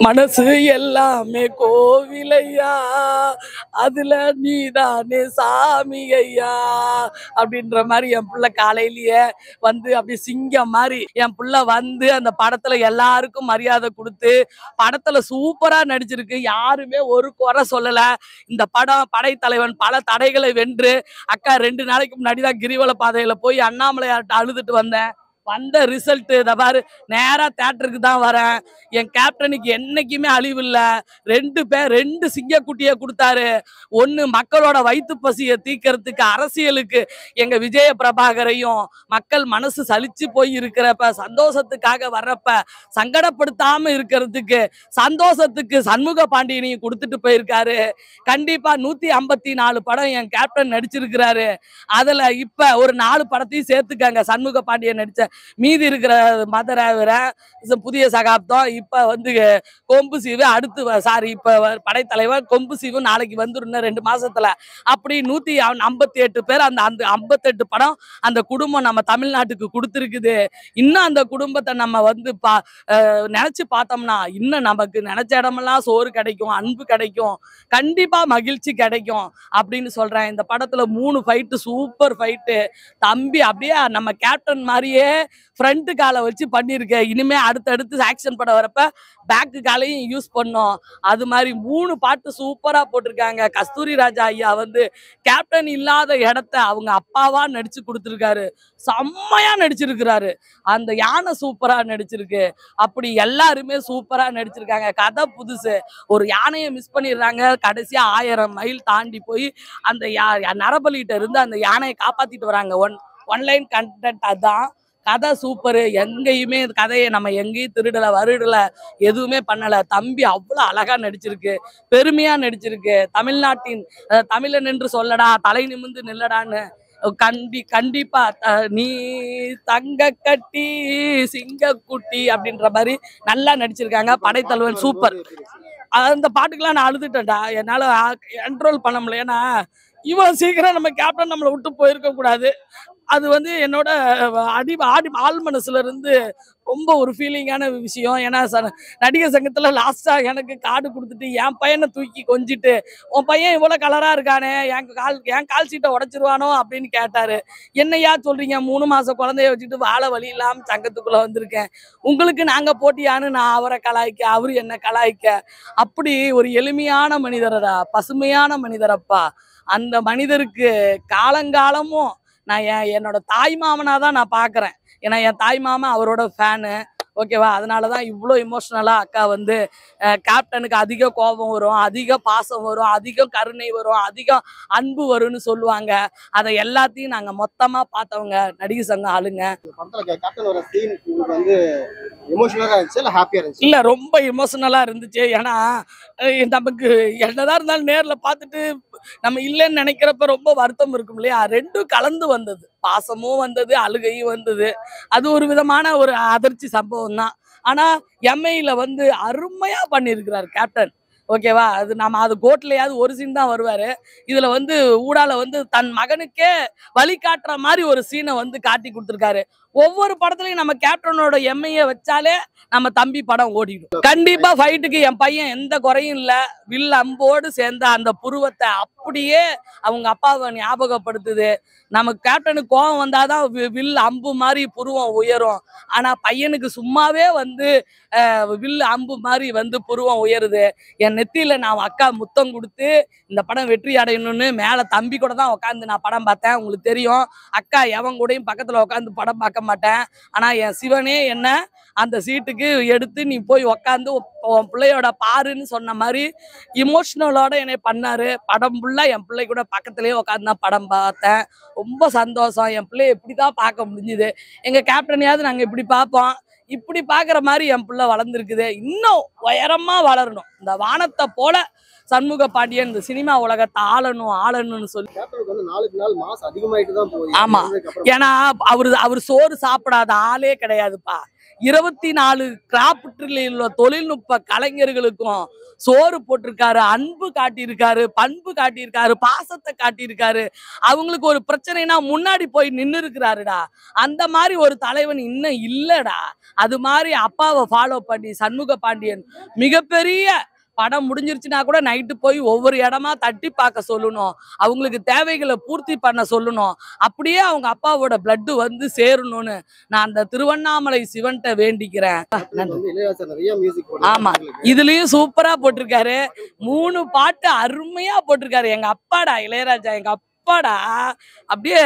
மனசு எல்லாமே கோவிலையா, அதுல நீதானே சாமி ஐயா அப்படின்ற மாதிரி என் புள்ள காலையிலேயே வந்து அப்படி சிங்கம் மாதிரி என் புள்ள வந்து அந்த படத்துல எல்லாருக்கும் மரியாதை கொடுத்து படத்துல சூப்பரா நடிச்சிருக்கு. யாருமே ஒரு குறை சொல்லல. இந்த படம் படைத்தலைவன் பல தடைகளை வென்று அக்கா 2 நாளைக்கு முன்னாடி தான் கிரிவல பாதையில போய் அண்ணாமலையார்ட்ட அழுதுட்டு வந்தேன். வந்த ரிசல்ட் இத பாரு, நேரா தியேட்டருக்கு தான் வரேன். என் கேப்டனுக்கு என்னைக்குமே அழிவு இல்ல. 2 சிங்கக்குட்டியை கொடுத்தாரு. ஒண்ணு மக்களோட வயிற்று பசியை தீக்கிறதுக்கு, அரசியலுக்கு எங்க விஜய பிரபாகரையும் மக்கள் மனசு சலிச்சு போய் இருக்கிறப்ப சந்தோஷத்துக்காக வர்றப்ப சங்கடப்படுத்தாம இருக்கிறதுக்கு சந்தோஷத்துக்கு சண்முக பாண்டியனையும் கொடுத்துட்டு போயிருக்காரு. கண்டிப்பா 154 படம் என் கேப்டன் நடிச்சிருக்கிறாரு. அதுல இப்ப ஒரு 4 படத்தையும் சேர்த்துக்காங்க சண்முக பாண்டியன் நடிச்ச. மீதி இருக்கிற மதுரை புதிய சகாப்தம், இப்ப வந்து கொம்பு சீவு, அடுத்து சாரி இப்ப படைத்தலைவர் கொம்பு சீவு நாளைக்கு வந்துடும் 2 மாசத்துல. அப்படி 158 பேர் அந்த 58 படம் அந்த குடும்பம் நம்ம தமிழ்நாட்டுக்கு கொடுத்துருக்குது. இன்னும் அந்த குடும்பத்தை நம்ம வந்து நினைச்சு பார்த்தோம்னா இன்னும் நமக்கு நினைச்ச இடமெல்லாம் சோறு கிடைக்கும், அன்பு கிடைக்கும், கண்டிப்பா மகிழ்ச்சி கிடைக்கும் அப்படின்னு சொல்றேன். இந்த படத்துல 3 ஃபைட்டு சூப்பர் ஃபைட்டு. தம்பி அப்படியே நம்ம கேப்டன் மாதிரியே ஃப்ரண்ட் காலை வச்சு பண்ணியிருக்க. இனிமே அடுத்தடுத்து ஆக்ஷன் படம் வரப்ப பேக்கு காலையும் யூஸ் பண்ணோம். அது மாதிரி 3 பாட்டு சூப்பரா போட்டிருக்காங்க. கஸ்தூரி ராஜா ஐயா வந்து கேப்டன் இல்லாத இடத்த அவங்க அப்பாவா நடிச்சு கொடுத்துருக்காரு. செம்மையா நடிச்சிருக்கிறாரு. அந்த யானை சூப்பரா நடிச்சிருக்கு. அப்படி எல்லாருமே சூப்பரா நடிச்சிருக்காங்க. கதை புதுசு. ஒரு யானையை மிஸ் பண்ணிடுறாங்க. கடைசியா 1000 மைல் தாண்டி போய் அந்த நரபலிகிட்ட இருந்து அந்த யானையை காப்பாத்திட்டு வராங்க. ஒன்லைன் கண்டென்ட் அதான். கதை சூப்பரு. எங்கேயுமே கதையை நம்ம எங்கேயும் திருடலை வருடலை எதுவுமே பண்ணலை. தம்பி அவ்வளோ அழகா நடிச்சிருக்கு, பெருமையா நடிச்சிருக்கு. தமிழ்நாட்டின் தமிழன் என்று சொல்லடா, தலை நிமிர்ந்து நில்லடான்னு கண்டிப்பா நீ தங்க கட்டி சிங்கக்குட்டி அப்படின்ற மாதிரி நல்லா நடிச்சிருக்காங்க. படைத்தலைவன் சூப்பர். அந்த பாட்டுக்கெல்லாம் நான் அழுதுட்டேன்டா. என்னால் கண்ட்ரோல் பண்ண முடியல. ஏன்னா இவன் சீக்கிரம் நம்ம கேப்டன் நம்மளை விட்டு போயிருக்க கூடாது. அது வந்து என்னோட ஆள் மனசுல இருந்து ரொம்ப ஒரு ஃபீலிங்கான விஷயம். ஏன்னா நடிகர் சங்கத்துல லாஸ்டா எனக்கு கார்டு கொடுத்துட்டு என் பையனை தூக்கி கொஞ்சிட்டு, உன் பையன் இவ்வளவு கலரா இருக்கானே, என் கால் சீட்டை உடைச்சிருவானோ அப்படின்னு கேட்டாரு. என்னையா சொல்றீங்க, 3 மாசம் குழந்தைய வச்சுட்டு வாழ வழி இல்லாம சங்கத்துக்குள்ள வந்திருக்கேன், உங்களுக்கு நாங்க போட்டியான்னு நான் அவரை கலாய்க்க, அவரு என்ன கலாய்க்க. அப்படி ஒரு எளிமையான மனிதரடா, பசுமையான மனிதரப்பா. அந்த மனிதருக்கு காலங்காலமும் நான் என்னோட தாய் மாமனா தான் நான் பார்க்குறேன். ஏன்னா என் தாய் மாமா அவரோட ஃபேனு. ஓகேவா? அதனால தான் இவ்வளோ இமோஷ்னலாக அக்கா வந்து கேப்டனுக்கு அதிக கோபம் வரும், அதிக பாசம் வரும், அதிகம் கருணை வரும், அதிகம் அன்பு வரும்னு சொல்லுவாங்க. அதை எல்லாத்தையும் நாங்கள் மொத்தமாக பார்த்தவங்க நடிகர் சங்கம் ஆளுங்க. இல்ல ரொம்ப எமோஷனலா இருந்துச்சு. ஏன்னா நமக்கு என்னதான் இருந்தாலும் நேர்ல பார்த்துட்டு நம்ம இல்லைன்னு நினைக்கிறப்ப ரொம்ப வருத்தம் இருக்கும் இல்லையா? 2ம் கலந்து வந்தது. பாசமும் வந்தது, அழுகையும் வந்தது. அது ஒரு விதமான ஒரு அதிர்ச்சி சம்பவம் தான். ஆனா எம்ஐல வந்து அருமையா பண்ணியிருக்கிறார் கேப்டன். ஓகேவா? அது நம்ம அது கோட்லையாவது ஒரு சீன் தான் வருவாரு. இதுல வந்து ஊடால வந்து தன் மகனுக்கே வழிகாட்டுற மாதிரி ஒரு சீனை வந்து காட்டி கொடுத்துருக்காரு. ஒவ்வொரு படத்துலயும் நம்ம கேப்டனோட எம்ஐயை வச்சாலே நம்ம தம்பி படம் ஓடிடும். கண்டிப்பா ஃபைட்டுக்கு என் பையன் எந்த குறையும் இல்லை. வில் அம்போடு சேர்ந்த அந்த புருவத்தை அப்படியே அவங்க அப்பாவை ஞாபகப்படுத்துது. நமக்கு கேப்டனுக்கு கோபம் வந்தாதான் வில் அம்பு மாதிரி புருவம் உயரும். ஆனா பையனுக்கு சும்மாவே வந்து வில் அம்பு மாதிரி வந்து புருவம் உயருது. என் நெத்தியில நான் அக்கா முத்தம் கொடுத்து இந்த படம் வெற்றி அடையணும்னு மேல தம்பி கூட தான் உட்காந்து நான் படம் பார்த்தேன். உங்களுக்கு தெரியும், அக்கா எவன் கூடயும் பக்கத்துல உட்காந்து படம் பார்க்க மாட்டேன். ஆனா என் சிவனே என்ன அந்த சீட்டுக்கு எடுத்து நீ போய் உக்காந்து உன் பிள்ளையோட பாருன்னு சொன்ன மாதிரி இமோஷனலோட என்னை பண்ணாரு. படம் ஃபுல்லா என் பிள்ளை கூட பக்கத்துலயே உட்காந்து தான் படம் பார்த்தேன். ரொம்ப சந்தோஷம். என் பிள்ளைய இப்படிதான் பார்க்க முடிஞ்சுது. எங்க கேப்டனையாவது நாங்க இப்படி பார்ப்போம். இப்படி பாக்குற மாதிரி என் பிள்ளை வளர்ந்துருக்குது. இன்னும் உயரமா வளரணும். இந்த வானத்தை போல சண்முக பாண்டியன் இந்த சினிமா உலகத்தை ஆளணும்னு சொல்லி. ஆமா, ஏன்னா அவரு சோறு சாப்பிடாத ஆளே கிடையாதுப்பா. 24 கிராஃப்டில் உள்ள தொழில்நுட்ப கலைஞர்களுக்கும் சோறு போட்டிருக்காரு, அன்பு காட்டியிருக்காரு, பண்பு காட்டியிருக்காரு, பாசத்தை காட்டியிருக்காரு. அவங்களுக்கு ஒரு பிரச்சனைனா முன்னாடி போய் நின்னு இருக்கிறாருடா. அந்த மாதிரி ஒரு தலைவன் இன்னும் இல்லடா. அது மாதிரி அப்பாவை ஃபாலோ பண்ணி சண்முக பாண்டியன் மிகப்பெரிய படம் முடிஞ்சிருச்சுன்னா கூட நைட்டு போய் ஒவ்வொரு இடமா தட்டி பார்க்க சொல்லணும். அவங்களுக்கு தேவைகளை பூர்த்தி பண்ண சொல்லணும். அப்படியே அவங்க அப்பாவோட பிளட் வந்து சேரணும்னு நான் அந்த திருவண்ணாமலை சிவன்கிட்ட வேண்டிக்கிறேன். ஆமா, இதுலயும் சூப்பரா போட்டிருக்காரு. 3 பாட்டு அருமையா போட்டிருக்காரு. எங்க அப்பாடா இளையராஜா, எங்க அப்பாடா. அப்படியே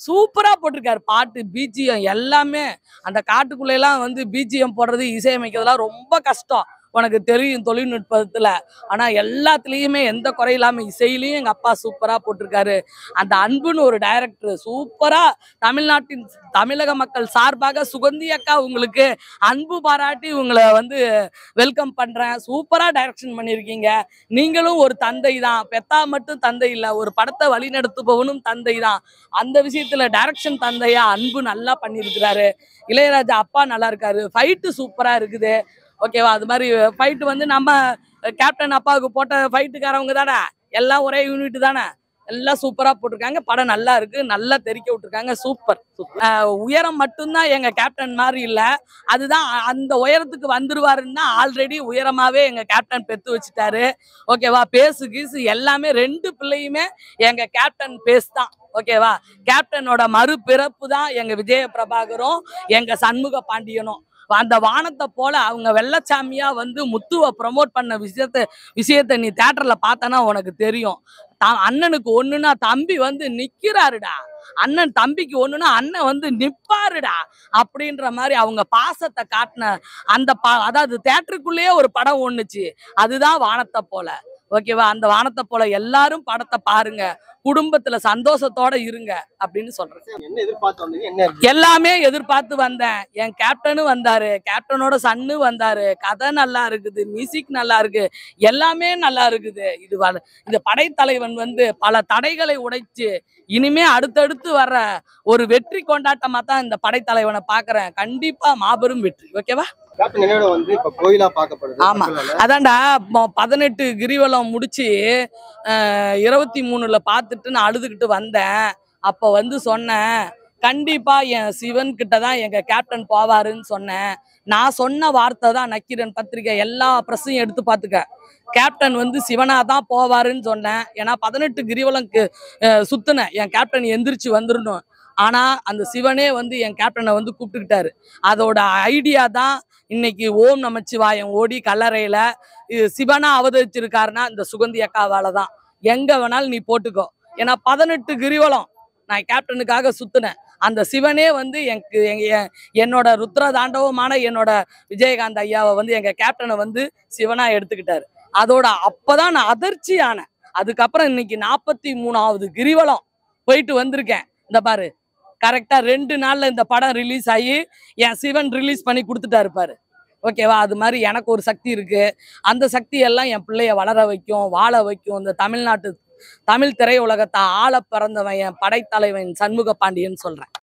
சூப்பரா போட்டிருக்காரு. பாட்டு பிஜிஎம் எல்லாமே. அந்த காட்டுக்குள்ள எல்லாம் வந்து பிஜிஎம் போடுறது, இசையமைக்கிறதுலாம் ரொம்ப கஷ்டம். உனக்கு தெரியும் தொழில்நுட்பத்துல. ஆனா எல்லாத்துலயுமே எந்த குறை இல்லாம இசையிலையும் எங்க அப்பா சூப்பரா போட்டிருக்காரு. அந்த அன்புன்னு ஒரு டைரக்டர் சூப்பரா தமிழ்நாட்டின் தமிழக மக்கள் சார்பாக சுகந்தி அக்கா உங்களுக்கு அன்பு பாராட்டி உங்களை வந்து வெல்கம் பண்றேன். சூப்பரா டைரக்ஷன் பண்ணியிருக்கீங்க. நீங்களும் ஒரு தந்தை தான். பெத்தா மட்டும் தந்தை இல்ல, ஒரு படத்தை வழிநடத்துபவனும் தந்தை தான். அந்த விஷயத்துல டைரக்ஷன் தந்தையா அன்பு நல்லா பண்ணியிருக்கிறாரு. இளையராஜா அப்பா நல்லா இருக்காரு. ஃபைட்டு சூப்பரா இருக்குது. ஓகேவா? அது மாதிரி ஃபைட்டு வந்து நம்ம கேப்டன் அப்பாவுக்கு போட்ட ஃபைட்டுக்காரவங்க தானே, எல்லாம் ஒரே யூனிட் தானே, எல்லாம் சூப்பரா போட்டிருக்காங்க. படம் நல்லா இருக்கு, நல்லா தெரிக்க விட்டுருக்காங்க. சூப்பர். உயரம் மட்டும்தான் எங்க கேப்டன் மாதிரி இல்ல, அதுதான் அந்த உயரத்துக்கு வந்துருவாருன்னா ஆல்ரெடி உயரமாவே எங்க கேப்டன் பெத்து வச்சுட்டாரு. ஓகேவா? பேசு கீசு எல்லாமே 2 பிள்ளையுமே எங்க கேப்டன் பேஸ் தான். ஓகேவா? கேப்டனோட மறுபிறப்பு தான் எங்க விஜய பிரபாகரும் எங்க சண்முக பாண்டியனும். அந்த வானத்தை போல அவங்க வெள்ளச்சாமியா வந்து முத்துவை ப்ரமோட் பண்ண விஷயத்த நீ தியேட்டர்ல பார்த்தனா உனக்கு தெரியும். அண்ணனுக்கு ஒண்ணுன்னா தம்பி வந்து நிக்கிறாருடா. அண்ணன் தம்பிக்கு ஒண்ணுன்னா அண்ணன் வந்து நிப்பாருடா. அப்படின்ற மாதிரி அவங்க பாசத்தை காட்டின அந்த அதாவது தியேட்டருக்குள்ளேயே ஒரு படம் ஒண்ணுச்சு, அதுதான் வானத்தை போல. ஓகேவா? அந்த வானத்தை போல எல்லாரும் படத்தை பாருங்க, குடும்பத்துல சந்தோஷத்தோட இருங்க அப்படின்னு சொல்றேன். எல்லாமே எதிர்பார்த்து வந்தேன். என் கேப்டனும் வந்தாரு, கேப்டனோட சன்னு வந்தாரு. கதை நல்லா இருக்குது, மியூசிக் நல்லா இருக்கு, எல்லாமே நல்லா இருக்குது. இந்த படைத்தலைவன் வந்து பல தடைகளை உடைச்சு இனிமே அடுத்தடுத்து வர்ற ஒரு வெற்றி கொண்டாட்டமா தான் இந்த படைத்தலைவனை பாக்குறேன். கண்டிப்பா மாபெரும் வெற்றி. ஓகேவா? ஆமா, அதான்டா 18 கிரிவலம் முடிச்சு 23ல பார்த்துட்டு நான் அழுதுகிட்டு வந்தேன். அப்ப வந்து சொன்னேன், கண்டிப்பா என் சிவன் கிட்ட தான் எங்க கேப்டன் போவாருன்னு சொன்னேன். நான் சொன்ன வார்த்தை தான் நக்கீரன் பத்திரிகை எல்லா பிரஸையும் எடுத்து பார்த்துக்க. கேப்டன் வந்து சிவனா தான் போவாருன்னு சொன்னேன். ஏன்னா 18 கிரிவலம்க்கு சுத்தினேன், என் கேப்டன் எந்திரிச்சு வந்துடணும். ஆனா அந்த சிவனே வந்து என் கேப்டனை வந்து கூப்பிட்டுக்கிட்டாரு. அதோட ஐடியா தான் இன்னைக்கு ஓம் நமச்சிவாயம் ஓடி கல்லறையில சிவனா அவதரிச்சிருக்காருன்னா இந்த சுகந்தி அக்காவால தான். எங்க வேணாலும் நீ போட்டுக்கோ. ஏன்னா 18 கிரிவலம் நான் கேப்டனுக்காக சுத்தினேன். அந்த சிவனே வந்து என்னோட ருத்ர தாண்டவமான என்னோட விஜயகாந்த் ஐயாவை வந்து எங்க கேப்டனை வந்து சிவனா எடுத்துக்கிட்டாரு. அதோட அப்பதான் நான் அதிர்ச்சி ஆனேன். அதுக்கப்புறம் இன்னைக்கு 43வது கிரிவலம் போயிட்டு வந்திருக்கேன். இந்த பாரு, கரெக்டா 2 நாள்ல இந்த படம் ரிலீஸ் ஆகி என் சிவன் ரிலீஸ் பண்ணி கொடுத்துட்டாரு பாரு. ஓகேவா? அது மாதிரி எனக்கு ஒரு சக்தி இருக்கு. அந்த சக்தி எல்லாம் என் பிள்ளைய வளர வைக்கும், வாழ வைக்கும். இந்த தமிழ்நாட்டு தமிழ் திரையுலகத்தை ஆள பிறந்தவன் என் படைத்தலைவன் சண்முக பாண்டியன் சொல்றேன்.